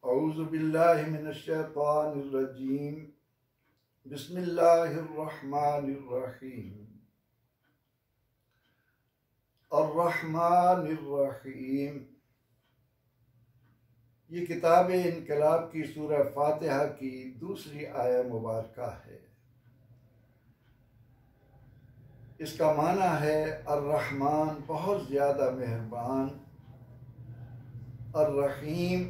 औज़ु बिल्लाहि मिनश शैतानिर रजीम। बिस्मिल्लाहिर रहमानिर रहीम। अर्रहमानिर रहीम। ये किताब इनकलाब की सूरह फातिहा की दूसरी आया मुबारका है। इसका माना है अर्रहमान बहुत ज़्यादा मेहरबान, अर्रहीम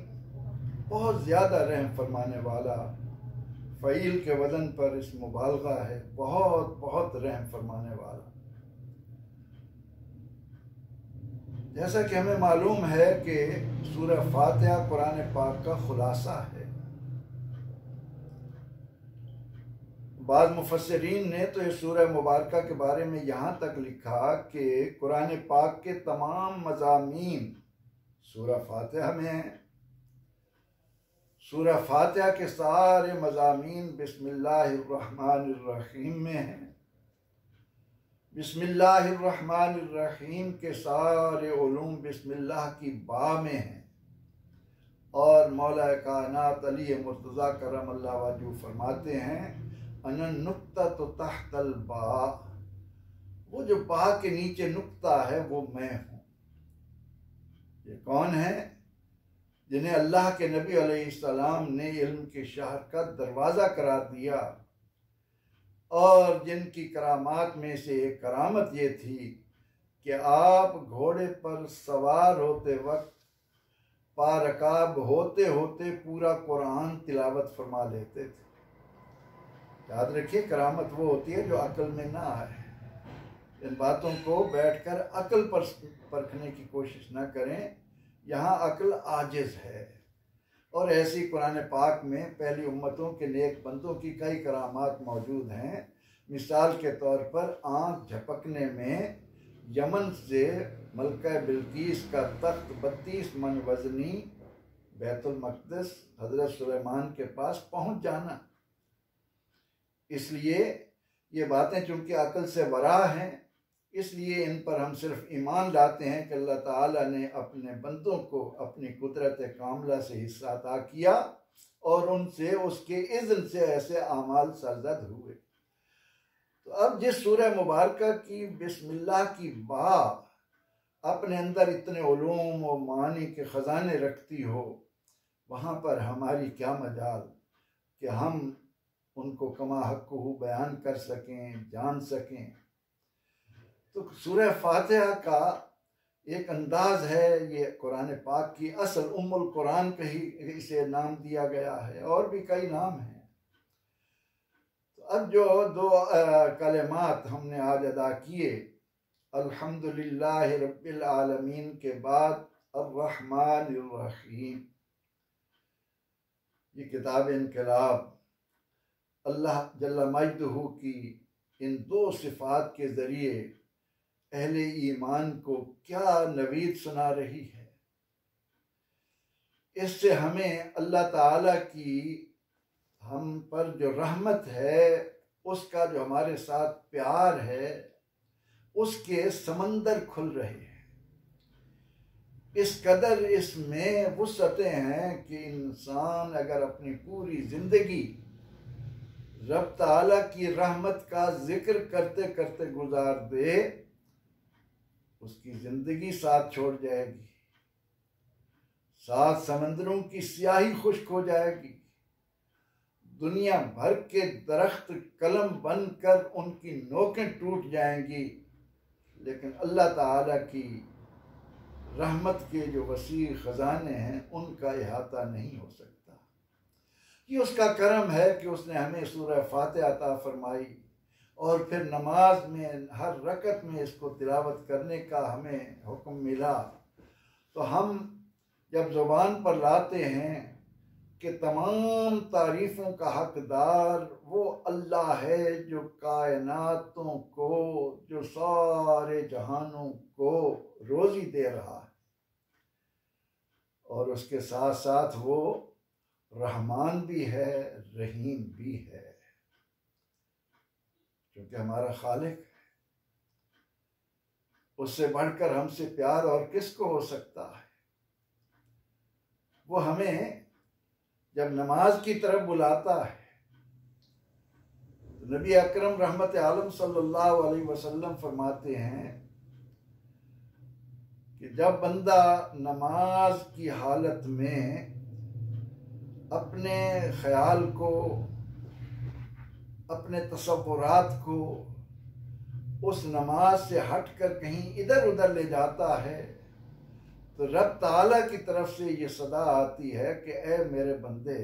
बहुत ज़्यादा रहम फरमाने वाला। फ़ईल के वज़न पर इस मुबालगा है, बहुत बहुत रहम फरमाने वाला। जैसा कि हमें मालूम है कि सूरह फातिहा कुरान पाक का खुलासा है। बाद मुफस्सिरीन ने तो इस सूरह मुबारका के बारे में यहाँ तक लिखा कि कुरान पाक के तमाम मज़ामीन सूरह फातिहा में हैं। सूरह फातिहा के सारे मज़ामीन बिस्मिल्लाहिर्रहमानिर्रहीम में हैं। बिस्मिल्लाहिर्रहमानिर्रहीम के सारे उलूम बिस्मिल्लाह की बा में हैं। और मौला कायनात अली मुर्तज़ा करमल्लाहु वजहू फरमाते हैं अनन नुक्ता तो तहतल बा, वो जो बा के नीचे नुक्ता है वो मैं हूँ। ये कौन है? जिन्हें अल्लाह के नबी अलैहिस्सलाम ने इल्म के शहर का दरवाज़ा करार दिया और जिनकी करामात में से एक करामत ये थी कि आप घोड़े पर सवार होते वक्त पारकाब होते होते पूरा कुरान तिलावत फरमा लेते थे। याद रखिए, करामत वो होती है जो अक्ल में ना आए। इन बातों को बैठकर अक्ल पर परखने की कोशिश ना करें, यहाँ अक्ल आजिज है। और ऐसी कुरान पाक में पहली उम्मतों के नेक बंदों की कई करामात मौजूद हैं। मिसाल के तौर पर आँख झपकने में यमन से मलका बिल्कीस का तख्त 32 मन वजनी बैतुल मक़दस हज़रत सुलेमान के पास पहुँच जाना। इसलिए ये बातें चूँकि अक्ल से वरा हैं, इसलिए इन पर हम सिर्फ ईमान लाते हैं कि अल्लाह ताला ने अपने बंदों को अपनी कुदरत कामला से हिस्सा अता किया और उनसे उसके इज़्न से ऐसे आमाल सरजद हुए। तो अब जिस सूरह मुबारका की बिस्मिल्लाह की बा अपने अंदर इतने उलूम और मानी के ख़जाने रखती हो, वहाँ पर हमारी क्या मजाल कि हम उनको कमा हक़्क़ुहू बयान कर सकें, जान सकें। तो सूरह फातिहा का एक अंदाज है, ये कुरान पाक की असल उम्मुल कुरान कही इसे नाम दिया गया है, और भी कई नाम हैं। तो अब जो दो कलिमात हमने आज अदा किए, अल्हम्दुलिल्लाहि रब्बिल आलमीन के बाद अर्रहमानिर रहीम, ये किताब इनकलाब अल्लाह जल्ला मजदहू की इन दो सिफ़ात के ज़रिए अहले ईमान को क्या नवीद सुना रही है। इससे हमें अल्लाह ताला की हम पर जो रहमत है, उसका जो हमारे साथ प्यार है, उसके समंदर खुल रहे हैं। इस कदर इसमें वुसअतें हैं कि इंसान अगर अपनी पूरी ज़िंदगी रब ताला की रहमत का जिक्र करते करते गुजार दे, उसकी ज़िंदगी साथ छोड़ जाएगी। 7 समंदरों की स्याही खुश्क हो जाएगी। दुनिया भर के दरख्त कलम बनकर उनकी नोकें टूट जाएंगी, लेकिन अल्लाह ताला की रहमत के जो वसी ख़जाने हैं उनका इहाता नहीं हो सकता। ये उसका करम है कि उसने हमें सूरह फातिहा अता फरमाई और फिर नमाज में हर रकत में इसको तिलावत करने का हमें हुक्म मिला। तो हम जब ज़ुबान पर लाते हैं कि तमाम तारीफ़ों का हकदार वो अल्लाह है जो कायनातों को, जो सारे जहानों को रोज़ी दे रहा है, और उसके साथ साथ वो रहमान भी है, रहीम भी है, क्योंकि हमारा खालिक है। उससे बढ़कर हमसे प्यार और किसको हो सकता है। वो हमें जब नमाज की तरफ बुलाता है तो नबी अकरम रहमत आलम सल्लल्लाहु अलैहि वसल्लम फरमाते हैं कि जब बंदा नमाज की हालत में अपने ख्याल को, अपने तसव्वुरात को उस नमाज से हटकर कहीं इधर उधर ले जाता है तो रब ताला की तरफ से ये सदा आती है कि ए मेरे बंदे,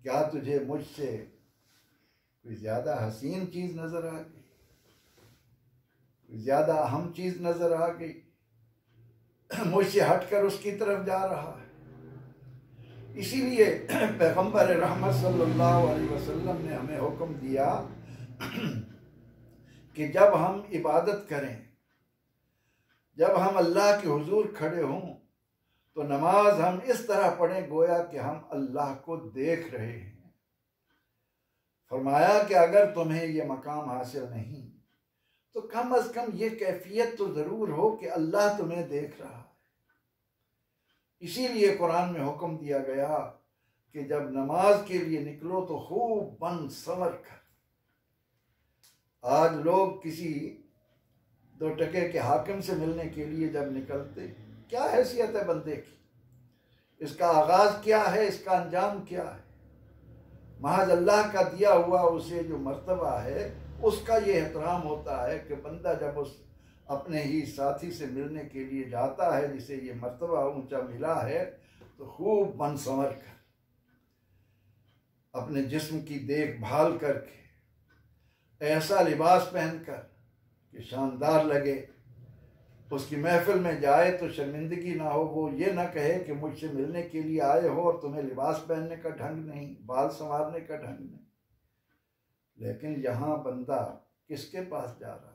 क्या तुझे मुझसे कोई ज़्यादा हसीन चीज़ नज़र आ गई, कोई ज़्यादा अहम चीज़ नज़र आ गई, मुझसे हटकर उसकी तरफ जा रहा है। इसीलिए पैगंबर रहमत सल्लल्लाहु अलैहि वसल्लम ने हमें हुक्म दिया कि जब हम इबादत करें, जब हम अल्लाह के हुजूर खड़े हों तो नमाज हम इस तरह पढ़ें गोया कि हम अल्लाह को देख रहे हैं। फरमाया कि अगर तुम्हें ये मकाम हासिल नहीं तो कम अज कम ये कैफियत तो ज़रूर हो कि अल्लाह तुम्हें देख रहा है। इसीलिए कुरान में हुक्म दिया गया कि जब नमाज के लिए निकलो तो खूब बन संवर कर। आज लोग किसी 2 टके के हाकिम से मिलने के लिए जब निकलते, क्या हैसियत है बंदे की, इसका आगाज क्या है, इसका अंजाम क्या है। महज अल्लाह का दिया हुआ उसे जो मर्तबा है उसका ये एहतराम होता है कि बंदा जब उस अपने ही साथी से मिलने के लिए जाता है जिसे ये मर्तबा ऊंचा मिला है तो खूब बन संवर कर, अपने जिस्म की देखभाल करके, ऐसा लिबास पहनकर कि शानदार लगे, उसकी महफिल में जाए तो शर्मिंदगी ना हो, वो ये ना कहे कि मुझसे मिलने के लिए आए हो और तुम्हें लिबास पहनने का ढंग नहीं, बाल संवारने का ढंग नहीं। लेकिन यहाँ बंदा किसके पास जा रहा है?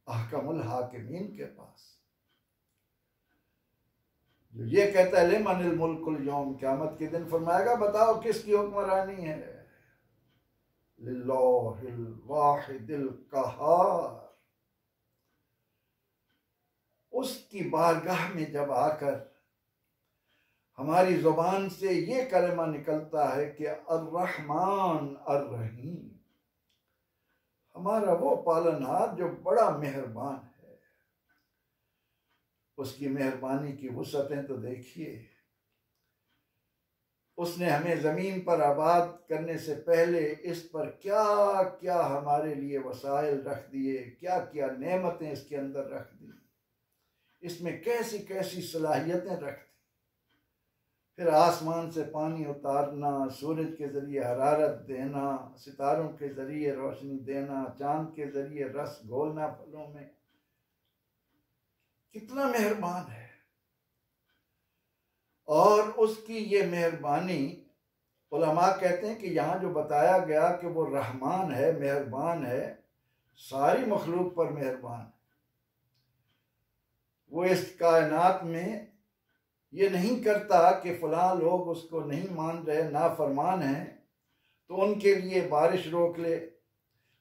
अहकमुल हाकिमीन के पास, जो ये कहता है लिमनिल मुल्कुल यौम, क़यामत के दिन फरमाएगा बताओ किसकी हुक्मरानी है, लिल्लाहिल वाहिदिल कहार। उसकी बारगाह में जब आकर हमारी जुबान से ये कलमा निकलता है कि अर्रहमान अर्रहीम, हमारा वो पालनहार जो बड़ा मेहरबान है, उसकी मेहरबानी की वुसअतें तो देखिए। उसने हमें ज़मीन पर आबाद करने से पहले इस पर क्या क्या हमारे लिए वसाइल रख दिए, क्या क्या नेमतें इसके अंदर रख दी, इसमें कैसी कैसी सलाहियतें रख दी। फिर आसमान से पानी उतारना, सूरज के ज़रिए हरारत देना, सितारों के ज़रिए रोशनी देना, चांद के ज़रिए रस घोलना फलों में, कितना मेहरबान है। और उसकी ये मेहरबानी, उलमा कहते हैं कि यहाँ जो बताया गया कि वो रहमान है, मेहरबान है, सारी मखलूक पर मेहरबान है। वो इस कायनात में ये नहीं करता कि फ़लाँ लोग उसको नहीं मान रहे, नाफरमान हैं, तो उनके लिए बारिश रोक ले,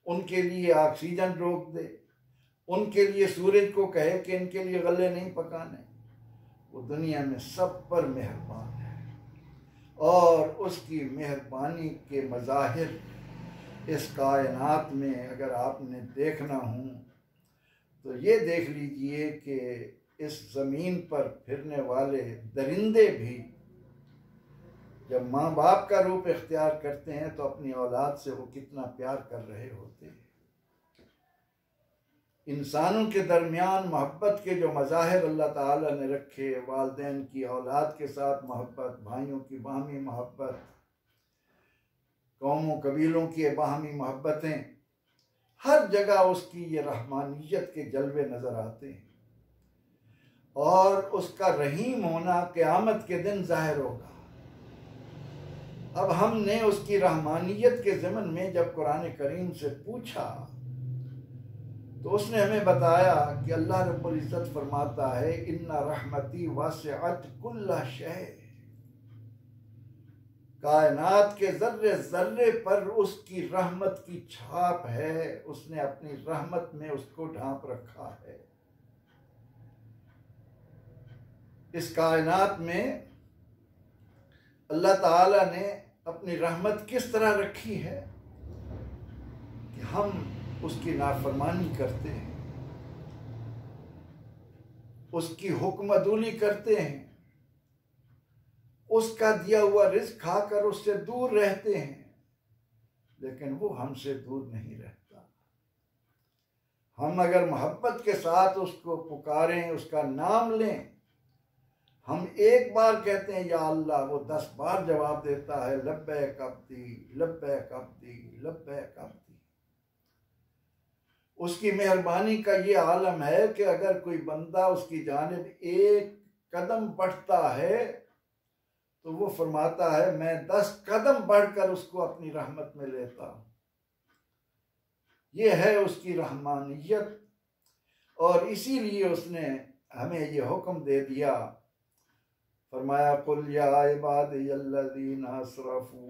उनके लिए ऑक्सीजन रोक दे, उनके लिए सूरज को कहे कि इनके लिए गले नहीं पकाने। वो दुनिया में सब पर मेहरबान है और उसकी मेहरबानी के मज़ाहिर इस कायनात में अगर आपने देखना हो तो ये देख लीजिए कि इस ज़मीन पर फिरने वाले दरिंदे भी जब माँ बाप का रूप इख्तियार करते हैं तो अपनी औलाद से वो कितना प्यार कर रहे होते हैं। इंसानों के दरमियान मोहब्बत के जो मज़ाहिर अल्लाह ताला ने रखे, वालिदैन की औलाद के साथ मोहब्बत, भाइयों की बाहमी मोहब्बत, कौमों कबीलों की बाहमी मोहब्बतें, हर जगह उसकी ये रहमानियत के जलवे नज़र आते हैं। और उसका रहीम होना क़यामत के दिन ज़ाहिर होगा। अब हमने उसकी रहमानियत के ज़मन में जब कुरान करीम से पूछा तो उसने हमें बताया कि अल्लाह रब्बुल इज़्ज़त फरमाता है इन्ना रहमती वासिअत कुल्ला शै, कायनात के ज़र्रे ज़र्रे पर उसकी रहमत की छाप है, उसने अपनी रहमत में उसको ढांप रखा है। इस कायनात में अल्लाह ताला ने अपनी रहमत किस तरह रखी है कि हम उसकी नाफरमानी करते हैं, उसकी हुक्मदूली करते हैं, उसका दिया हुआ रिज़्क खाकर उससे दूर रहते हैं, लेकिन वो हमसे दूर नहीं रहता। हम अगर मोहब्बत के साथ उसको पुकारें, उसका नाम लें, हम एक बार कहते हैं या अल्लाह, वो 10 बार जवाब देता है, लब्बैक अब्दी, लब्बैक अब्दी, लब्बैक अब्दी। उसकी मेहरबानी का ये आलम है कि अगर कोई बंदा उसकी जानिब एक कदम बढ़ता है तो वो फरमाता है मैं 10 कदम बढ़कर उसको अपनी रहमत में लेता हूँ। ये है उसकी रहमानियत, और इसीलिए उसने हमें ये हुक्म दे दिया, फरमाया कुल या इबादियल्लज़ीना असरफू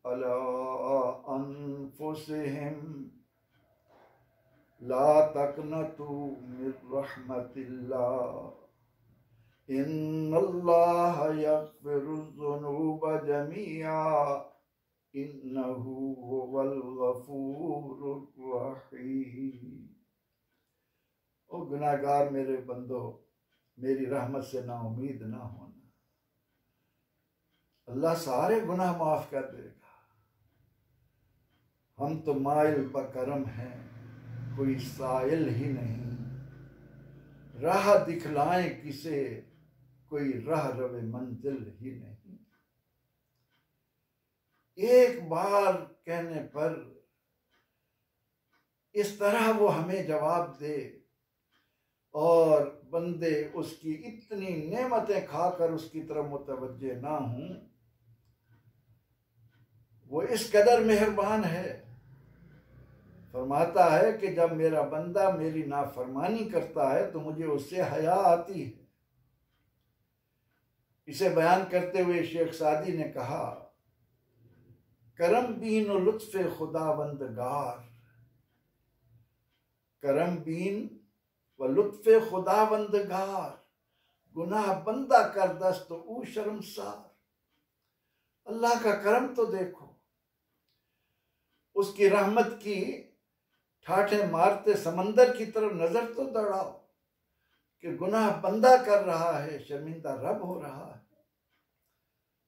अला अनफुसिहिम ला तक़नतू मिन रहमतिल्लाह इन्नल्लाह यग़फ़िरुज़्ज़ुनूब जमीआ इन्नहु हुवल गफ़ूरुर रहीम। ओ गुनाहगार मेरे बंदो, मेरी रहमत से ना उम्मीद ना होना, अल्लाह सारे गुनाह माफ कर देगा। हम तो माइल बकरम हैं, कोई साइल ही नहीं, राह दिखलाएं किसे, कोई राह रवे मंजिल ही नहीं। एक बार कहने पर इस तरह वो हमें जवाब दे और बंदे उसकी इतनी नेमतें खाकर उसकी तरफ मुतवज्जे ना हों, वो इस कदर मेहरबान है। फरमाता है कि जब मेरा बंदा मेरी नाफरमानी करता है तो मुझे उससे हया आती है। इसे बयान करते हुए शेख सादी ने कहा, करम बीन व लुत्फ़े खुदावंदगार, करम बीन व लुत्फ़े खुदावंदगार, गुनाह बंदा कर दस्त ऊ शर्मसार। अल्लाह का करम तो देखो, उसकी रहमत की ठाठे मारते समंदर की तरफ नजर तो दौड़ाओ कि गुनाह बंदा कर रहा है, शर्मिंदा रब हो रहा है,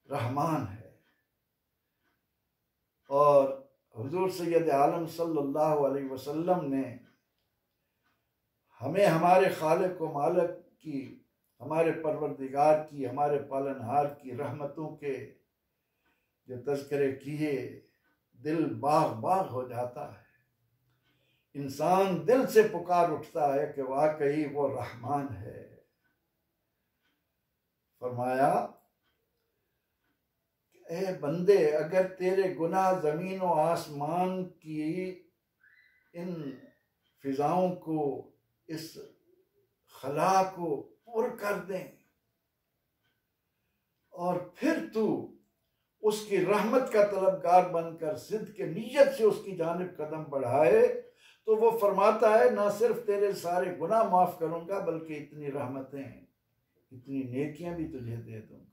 रहमान है। और हुजूर सैयद आलम सल्लल्लाहु अलैहि वसल्लम ने हमें हमारे खालिक व मालिक की, हमारे परवरदिगार की, हमारे पालनहार की रहमतों के जो तज़किरे किए, दिल बाग बाग हो जाता है। इंसान दिल से पुकार उठता है कि वाकई वो रहमान है। फरमाया, ए बंदे, अगर तेरे गुनाह ज़मीन और आसमान की इन फिजाओं को, इस खला को पुर कर दें और फिर तू उसकी रहमत का तलबगार बनकर सिद्ध के नीयत से उसकी जानिब कदम बढ़ाए, तो वो फरमाता है ना सिर्फ तेरे सारे गुनाह माफ करूंगा बल्कि इतनी रहमतें, इतनी नेकियां भी तुझे दे दूंगा।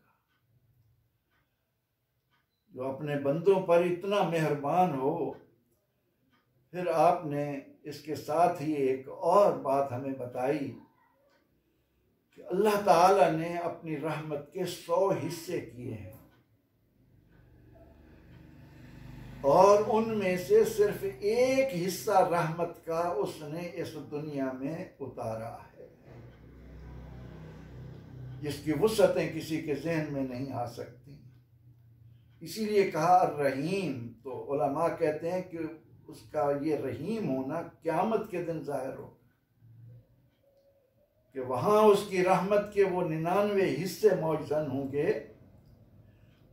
जो अपने बंदों पर इतना मेहरबान हो। फिर आपने इसके साथ ही एक और बात हमें बताई कि अल्लाह ताला ने अपनी रहमत के 100 हिस्से किए हैं और उनमें से सिर्फ एक हिस्सा रहमत का उसने इस दुनिया में उतारा है, जिसकी वुसअतें किसी के जहन में नहीं आ सकती। इसीलिए कहा रहीम। तो उलमा कहते हैं कि उसका ये रहीम होना क़यामत के दिन जाहिर होगा कि वहां उसकी रहमत के वो 99 हिस्से मौजूद होंगे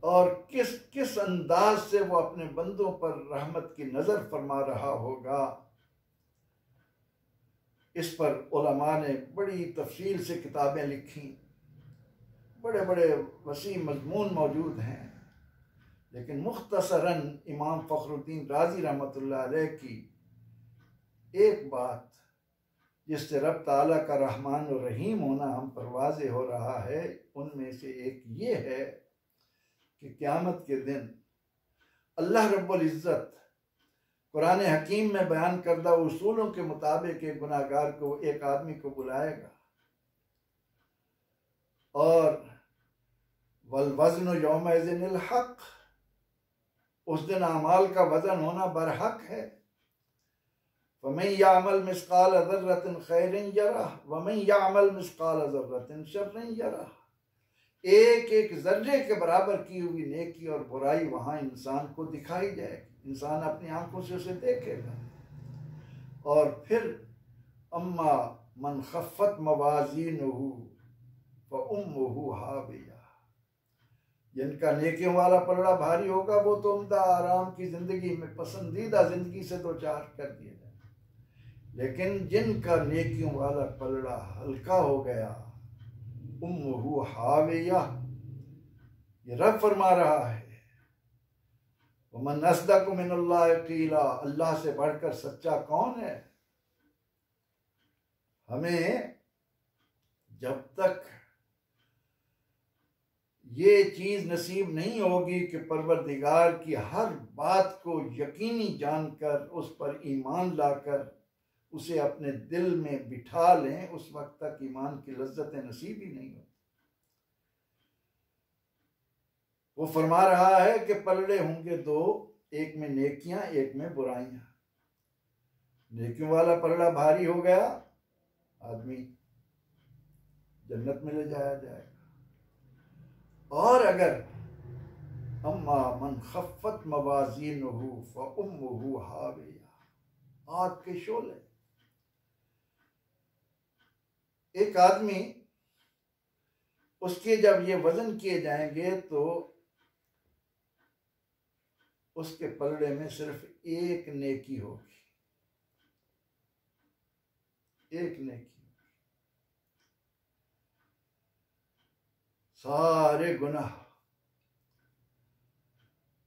और किस किस अंदाज से वो अपने बंदों पर रहमत की नजर फरमा रहा होगा। इस पर उलमा ने बड़ी तफसील से किताबें लिखी, बड़े बड़े वसी मजमून मौजूद हैं, लेकिन मुख्तसरन इमाम फ़खरुद्दीन राज़ी रहमतुल्लाह अलैह की एक बात जिससे रब ताला का रहमान और रहीम होना हम पर वाज़े हो रहा है, उनमें से एक ये है कि क़यामत के दिन अल्लाह रब्बुल इज़्ज़त कुरान हकीम में बयान करदा उसूलों के मुताबिक एक गुनाहगार को, एक आदमी को बुलाएगा और वल वज़्न यौमइज़िनिल हक़, उस दिन अमाल का वज़न होना बरहक है। वमन यामल मिस्काल ज़र्रतिन खैरिन यरह वमन यामल मिस्काल ज़र्रतिन शर्रिन यरह। एक एक जर्रे के बराबर की हुई नेकी और बुराई वहां इंसान को दिखाई जाएगी, इंसान अपनी आंखों से उसे देखेगा। और फिर अम्मा मन खफ़्फ़त मवाज़ीनुहु फ़उम्मुहु हाविया, जिनका नेकियों वाला पलड़ा भारी होगा वो तो उम्दा आराम की जिंदगी में पसंदीदा जिंदगी से दो चार कर दिए जाए, लेकिन जिनका नेकियों वाला पलड़ा हल्का हो गया, उम्मुहु हाविया, ये रब फरमा रहा है, वमन अस्दक़ु मिनल्लाहि क़ीला, अल्लाह से बढ़कर सच्चा कौन है। हमें जब तक ये चीज नसीब नहीं होगी कि परवरदिगार की हर बात को यकीनी जानकर उस पर ईमान लाकर उसे अपने दिल में बिठा लें, उस वक्त तक ईमान की लज्जतें नसीब ही नहीं होती। वो फरमा रहा है कि पलड़े होंगे दो, एक में नेकियां एक में बुराइयां। नेकियों वाला पलड़ा भारी हो गया, आदमी जन्नत में ले जाया जाएगा। और अगर अम्मा मन खफ़्फ़त मवाज़ीनुहु फ़उम्मुहु हाविया, आग के शोले। एक आदमी, उसके जब ये वजन किए जाएंगे तो उसके पलड़े में सिर्फ एक नेकी होगी, एक नेकी। सारे गुनाह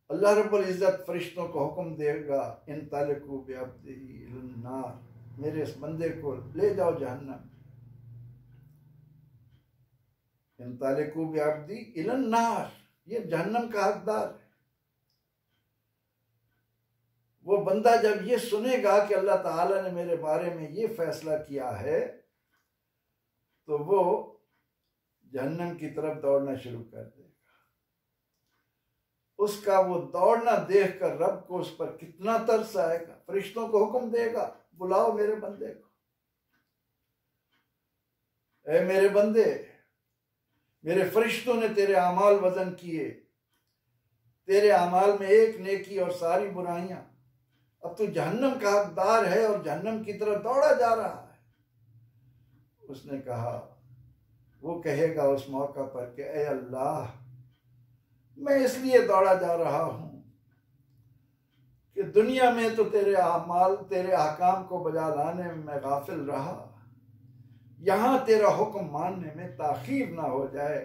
अल्लाह रब्बुल इज़्ज़त फरिश्तों को हुक्म देगा, इन तालिकू बिअब्दी इलन नार, मेरे इस बंदे को ले जाओ जहन्नम। इन तालिकू बिअब्दी इलन नार, ये जहन्नम का हकदार है। वो बंदा जब ये सुनेगा कि अल्लाह ताला ने मेरे बारे में ये फैसला किया है, तो वो जहन्नम की तरफ दौड़ना शुरू कर देगा। उसका वो दौड़ना देखकर रब को उस पर कितना तरस आएगा। फरिश्तों को हुक्म देगा, बुलाओ मेरे बंदे को। ऐ मेरे बंदे, मेरे फरिश्तों ने तेरे अमाल वजन किए, तेरे अमाल में एक नेकी और सारी बुराइयां। अब तू जहन्नम का हकदार है और जहन्नम की तरफ दौड़ा जा रहा है। उसने कहा, वो कहेगा उस मौका पर कि ऐ अल्लाह, मैं इसलिए दौड़ा जा रहा हूं कि दुनिया में तो तेरे अमाल, तेरे अहकाम को बजा लाने में मैं गाफिल रहा, यहां तेरा हुक्म मानने में ताखीर ना हो जाए,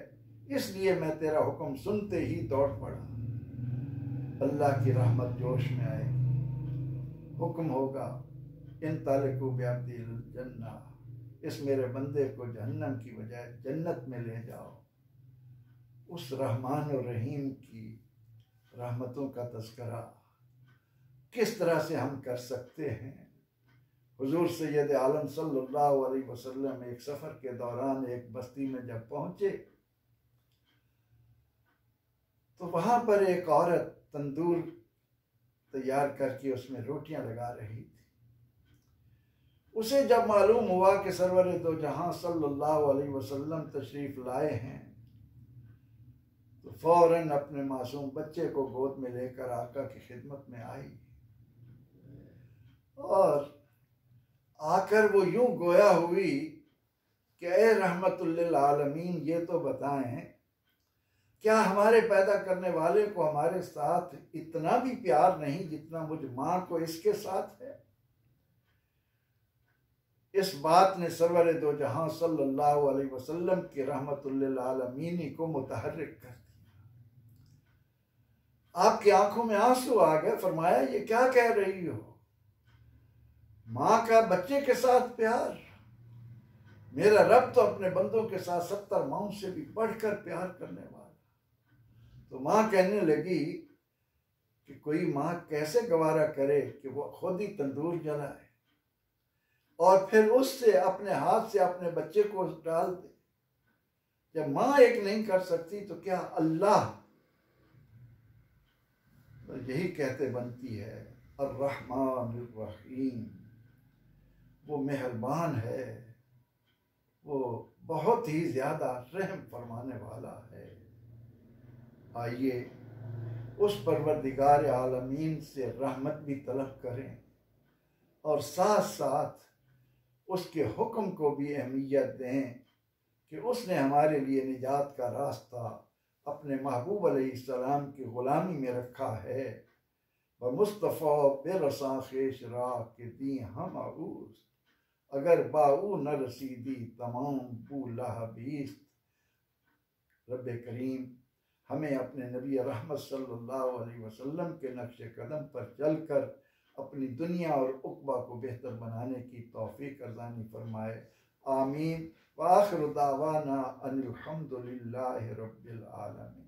इसलिए मैं तेरा हुक्म सुनते ही दौड़ पड़ा। अल्लाह की रहमत जोश में आएगी, हुक्म होगा, इन तालिकू बिअब्दिल जन्ना, इस मेरे बंदे को जहन्नम की बजाय जन्नत में ले जाओ। उस रहमान और रहीम की रहमतों का तज़किरा किस तरह से हम कर सकते हैं। हुजूर सैयद आलम सल्लल्लाहु अलैहि वसल्लम एक सफ़र के दौरान एक बस्ती में जब पहुंचे तो वहां पर एक औरत तंदूर तैयार करके उसमें रोटियां लगा रही थी। उसे जब मालूम हुआ कि सरवर दो जहां सल्लल्लाहु अलैहि वसल्लम तशरीफ लाए हैं, तो फौरन अपने मासूम बच्चे को गोद में लेकर आका की खिदमत में आई और आकर वो यूं गोया हुई कि ए रहमतुल लिल आलमीन, ये तो बताएं, क्या हमारे पैदा करने वाले को हमारे साथ इतना भी प्यार नहीं जितना मुझ मां को इसके साथ है। इस बात ने सरवर दो जहां सल्लल्लाहु अलैहि वसल्लम की रहमतुल लिल आलमीन को मुतहर्रिक कर दिया। आपकी आंखों में आंसू आ गए। फरमाया, ये क्या कह रही हो? मां का बच्चे के साथ प्यार, मेरा रब तो अपने बंदों के साथ 70 माओं से भी बढ़कर प्यार करने वाला। तो माँ कहने लगी कि कोई माँ कैसे गवारा करे कि वो खुद ही तंदूर जलाए और फिर उससे अपने हाथ से अपने बच्चे को डाल दे। जब माँ एक नहीं कर सकती तो क्या अल्लाह। तो यही कहते बनती है अर्रहमान अर्रहीम, वो मेहरबान है, वो बहुत ही ज्यादा रहम फरमाने वाला है। आइए उस परवरदिगार आलमीन से रहमत भी तलब करें और साथ साथ उसके हुक्म को भी अहमियत दें कि उसने हमारे लिए निजात का रास्ता अपने महबूब अलैहिस्सलाम की ग़ुलामी में रखा है। व मुस्तफ़ा बेरसा खेशरा के दी हम आऊस, अगर बाऊ न रसीदी तमाम बूला बीस्त। रब करीम हमें अपने नबी रहमत सल्लल्लाहु अलैहि वसल्लम के नक्शे कदम पर चलकर अपनी दुनिया और उक़बा को बेहतर बनाने की तौफीक अर्ज़ानी फरमाए। आमीन। व आखिर दावाना अनिल हम्दुलिल्लाहि रब्बिल आलमीन।